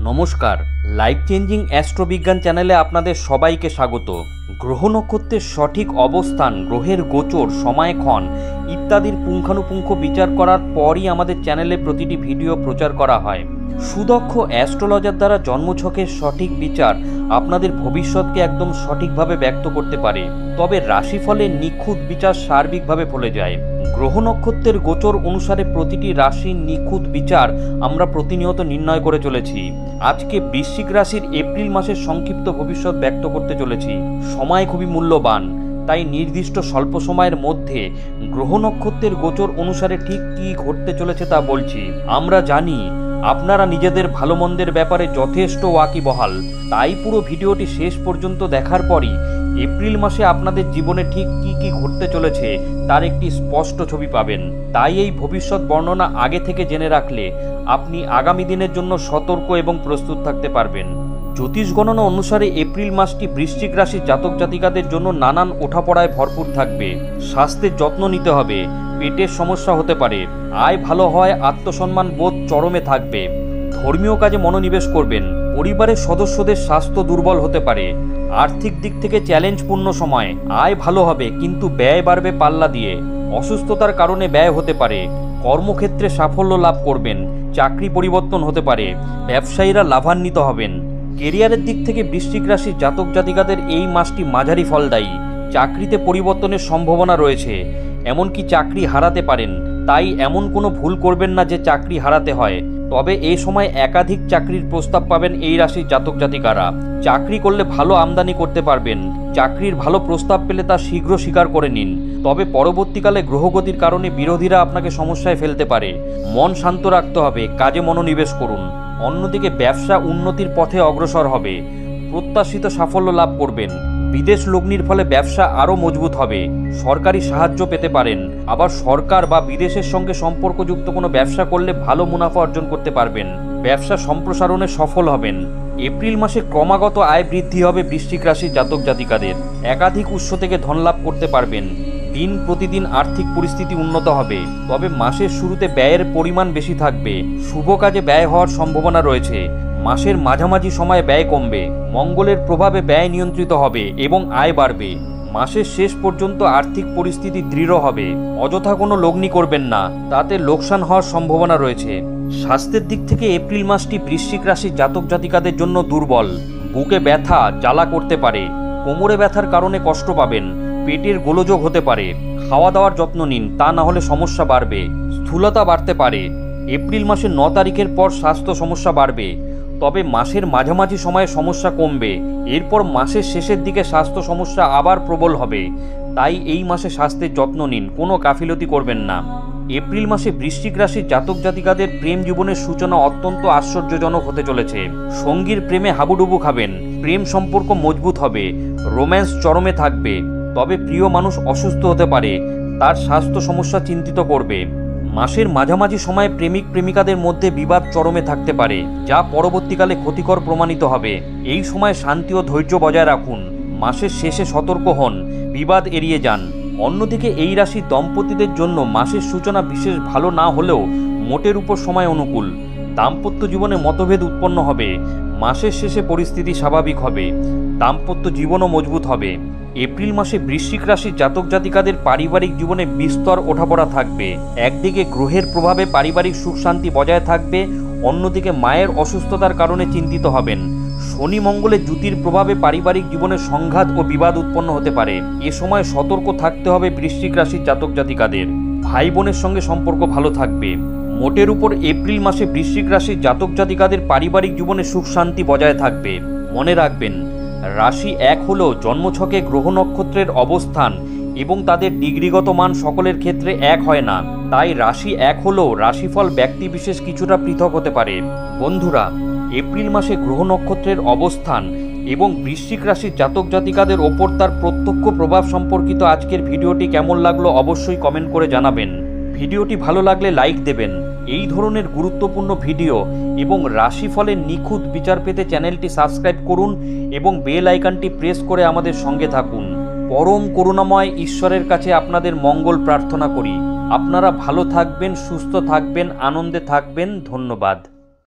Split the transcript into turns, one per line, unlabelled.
নমস্কার, life changing অ্যাস্ট্রোবিজ্ঞান চ্যানেলে আপনাদের সবাইকে স্বাগত। গ্রহ নক্ষত্রের সঠিক অবস্থান, গ্রহের গোচর, সময়ক্ষণ ইত্যাদির পুঙ্খানুপুঙ্খ বিচার করার পরই আমাদের চ্যানেলে প্রতিটি ভিডিও প্রচার করা হয়। সুদক্ষ অ্যাস্ট্রোলজার দ্বারা জন্মছকের সঠিক বিচার আপনাদের ভবিষ্যৎকে একদম সঠিকভাবে ব্যক্ত করতে পারে, তবে রাশিফলের নিখুঁত বিচার সার্বিকভাবে ফলে যায়। গ্রহ নক্ষত্রের গোচর অনুসারে প্রতিটি রাশির নিখুঁত বিচার আমরা প্রতিনিয়ত নির্ণয় করে চলেছি। আজকে বৃশ্চিক রাশির এপ্রিল মাসের সংক্ষিপ্ত ভবিষ্যৎ ব্যক্ত করতে চলেছি। সময় খুবই মূল্যবান, তাই নির্দিষ্ট স্বল্প সময়ের মধ্যে গ্রহ নক্ষত্রের গোচর অনুসারে ঠিক কী ঘটতে চলেছে তা বলছি। আমরা জানি আপনারা নিজেদের ভালো মন্দের ব্যাপারে যথেষ্ট ওয়াকিবহাল, তাই পুরো ভিডিওটি শেষ পর্যন্ত দেখার পরই এপ্রিল মাসে আপনাদের জীবনে ঠিক কী কী ঘটতে চলেছে তার একটি স্পষ্ট ছবি পাবেন। তাই এই ভবিষ্যৎ বর্ণনা আগে থেকে জেনে রাখলে আপনি আগামী দিনের জন্য সতর্ক এবং প্রস্তুত থাকতে পারবেন। জ্যোতিষ গণনা অনুসারে এপ্রিল মাসটি বৃশ্চিক রাশির জাতক জাতিকাদের জন্য নানান ওঠাপড়ায় ভরপুর থাকবে। স্বাস্থ্যের যত্ন নিতে হবে, পেটের সমস্যা হতে পারে, আয় ভালো হয়, আত্মসম্মান বোধ চরমে থাকবে। ধর্মীয় কাজে মনোনিবেশ করবেন। পরিবারের সদস্যদের স্বাস্থ্য দুর্বল হতে পারে। আর্থিক দিক থেকে চ্যালেঞ্জপূর্ণ সময়। আয় ভালো হবে কিন্তু ব্যয় বাড়বে পাল্লা দিয়ে। অসুস্থতার কারণে ব্যয় হতে পারে। কর্মক্ষেত্রে সাফল্য লাভ করবেন। চাকরি পরিবর্তন হতে পারে। ব্যবসায়ীরা লাভান্বিত হবেন। কেরিয়ারের দিক থেকে বৃশ্চিক রাশির জাতক জাতিকাদের এই মাসটি মাঝারি ফলদায়ী। চাকরিতে পরিবর্তনের সম্ভাবনা রয়েছে, এমনকি চাকরি হারাতে পারেন। তাই এমন কোনো ভুল করবেন না যে চাকরি হারাতে হয়। তবে এই সময় একাধিক চাকরির প্রস্তাব পাবেন এই রাশির জাতক জাতিকারা। চাকরি করলে ভালো আমদানি করতে পারবেন। চাকরির ভালো প্রস্তাব পেলে তা শীঘ্র স্বীকার করে নিন। তবে পরবর্তীকালে গ্রহগতির কারণে বিরোধীরা আপনাকে সমস্যায় ফেলতে পারে। মন শান্ত রাখতে হবে, কাজে মনোনিবেশ করুন। অন্যদিকে ব্যবসা উন্নতির পথে অগ্রসর হবে। প্রত্যাশিত সাফল্য লাভ করবেন। বিদেশ লগ্নির ফলে ব্যবসা আরও মজবুত হবে। সরকারি সাহায্য পেতে পারেন। আবার সরকার বা বিদেশের সঙ্গে সম্পর্কযুক্ত কোনো ব্যবসা করলে ভালো মুনাফা অর্জন করতে পারবেন। ব্যবসা সম্প্রসারণে সফল হবেন। এপ্রিল মাসে ক্রমাগত আয় বৃদ্ধি হবে বৃশ্চিক রাশির জাতক জাতিকাদের। একাধিক উৎস থেকে ধন লাভ করতে পারবেন। দিন প্রতিদিন আর্থিক পরিস্থিতি উন্নত হবে। তবে মাসের শুরুতে ব্যয়ের পরিমাণ বেশি থাকবে। শুভ কাজে ব্যয় হওয়ার সম্ভাবনা রয়েছে। মাসের মাঝামাঝি সময়ে ব্যয় কমবে। মঙ্গলের প্রভাবে ব্যয় নিয়ন্ত্রিত হবে এবং আয় বাড়বে। মাসের শেষ পর্যন্ত আর্থিক পরিস্থিতি দৃঢ় হবে। অযথা কোনো লগ্নি করবেন না, তাতে লোকসান হওয়ার সম্ভাবনা রয়েছে। স্বাস্থ্যের দিক থেকে এপ্রিল মাসটি বৃশ্চিক রাশির জাতক জাতিকাদের জন্য দুর্বল। বুকে ব্যথা জ্বালা করতে পারে। কোমরে ব্যথার কারণে কষ্ট পাবেন। পেটের গোলযোগ হতে পারে। খাওয়া দাওয়ার যত্ন নিন, তা না হলে সমস্যা বাড়বে। স্থূলতা বাড়তে পারে। এপ্রিল মাসের 9 তারিখের পর স্বাস্থ্য সমস্যা বাড়বে। তবে মাসের মাঝামাঝি সময়ে সমস্যা কমবে। এরপর মাসের শেষের দিকে স্বাস্থ্য সমস্যা আবার প্রবল হবে। তাই এই মাসে স্বাস্থ্যের যত্ন নিন, কোনো গাফিলতি করবেন না। এপ্রিল মাসে বৃশ্চিক রাশির জাতক জাতিকাদের প্রেম জীবনের সূচনা অত্যন্ত আশ্চর্যজনক হতে চলেছে। সঙ্গীর প্রেমে হাবুডুবু খাবেন। প্রেম সম্পর্ক মজবুত হবে। রোম্যান্স চরমে থাকবে। তবে প্রিয় মানুষ অসুস্থ হতে পারে। তার স্বাস্থ্য সমস্যা চিন্তিত করবে। মাসের মাঝামাঝি সময়ে প্রেমিক প্রেমিকাদের মধ্যে বিবাদ চরমে থাকতে পারে, যা পরবর্তীকালে ক্ষতিকর প্রমাণিত হবে। এই সময় শান্তি ও ধৈর্য বজায় রাখুন। মাসের শেষে সতর্ক হন, বিবাদ এড়িয়ে যান। অন্যদিকে এই রাশির দম্পতিদের জন্য মাসের সূচনা বিশেষ ভালো না হলেও মোটের উপর সময় অনুকূল। দাম্পত্য জীবনে মতভেদ উৎপন্ন হবে। মাসের শেষে পরিস্থিতি স্বাভাবিক হবে। দাম্পত্য জীবনও মজবুত হবে। এপ্রিল মাসে বৃশ্চিক রাশির জাতক জাতিকাদের পারিবারিক জীবনে বিস্তর ওঠাপড়া থাকবে। একদিকে গ্রহের প্রভাবে পারিবারিক সুখ শান্তি বজায় থাকবে, অন্যদিকে মায়ের অসুস্থতার কারণে চিন্তিত হবেন। শনি মঙ্গলের যুতির প্রভাবে পারিবারিক জীবনে সংঘাত ও বিবাদ উৎপন্ন হতে পারে। এ সময় সতর্ক থাকতে হবে বৃশ্চিক রাশির জাতক জাতিকাদের। ভাই বোনের সঙ্গে সম্পর্ক ভালো থাকবে। মোটের উপর এপ্রিল মাসে বৃশ্চিক রাশির জাতক জাতিকাদের পারিবারিক জীবনে সুখ শান্তি বজায় থাকবে। মনে রাখবেন, রাশি এক হলেও জন্মছকে গ্রহ নক্ষত্রের অবস্থান এবং তাদের ডিগ্রিগত মান সকলের ক্ষেত্রে এক হয় না। তাই রাশি এক হলেও রাশিফল ব্যক্তিবিশেষ কিছুটা পৃথক হতে পারে। বন্ধুরা, এপ্রিল মাসে গ্রহ নক্ষত্রের অবস্থান এবং বৃশ্চিক রাশির জাতক জাতিকাদের ওপর তার প্রত্যক্ষ প্রভাব সম্পর্কিত আজকের ভিডিওটি কেমন লাগলো অবশ্যই কমেন্ট করে জানাবেন। ভিডিওটি ভালো লাগলে লাইক দেবেন। এই ধরনের গুরুত্বপূর্ণ ভিডিও এবং রাশিফলের নিখুঁত বিচার পেতে চ্যানেলটি সাবস্ক্রাইব করুন এবং বেল আইকনটি প্রেস করে আমাদের সঙ্গে থাকুন। পরম করুণাময় ঈশ্বরের কাছে আপনাদের মঙ্গল প্রার্থনা করি। আপনারা ভালো থাকবেন, সুস্থ থাকবেন, আনন্দে থাকবেন। ধন্যবাদ।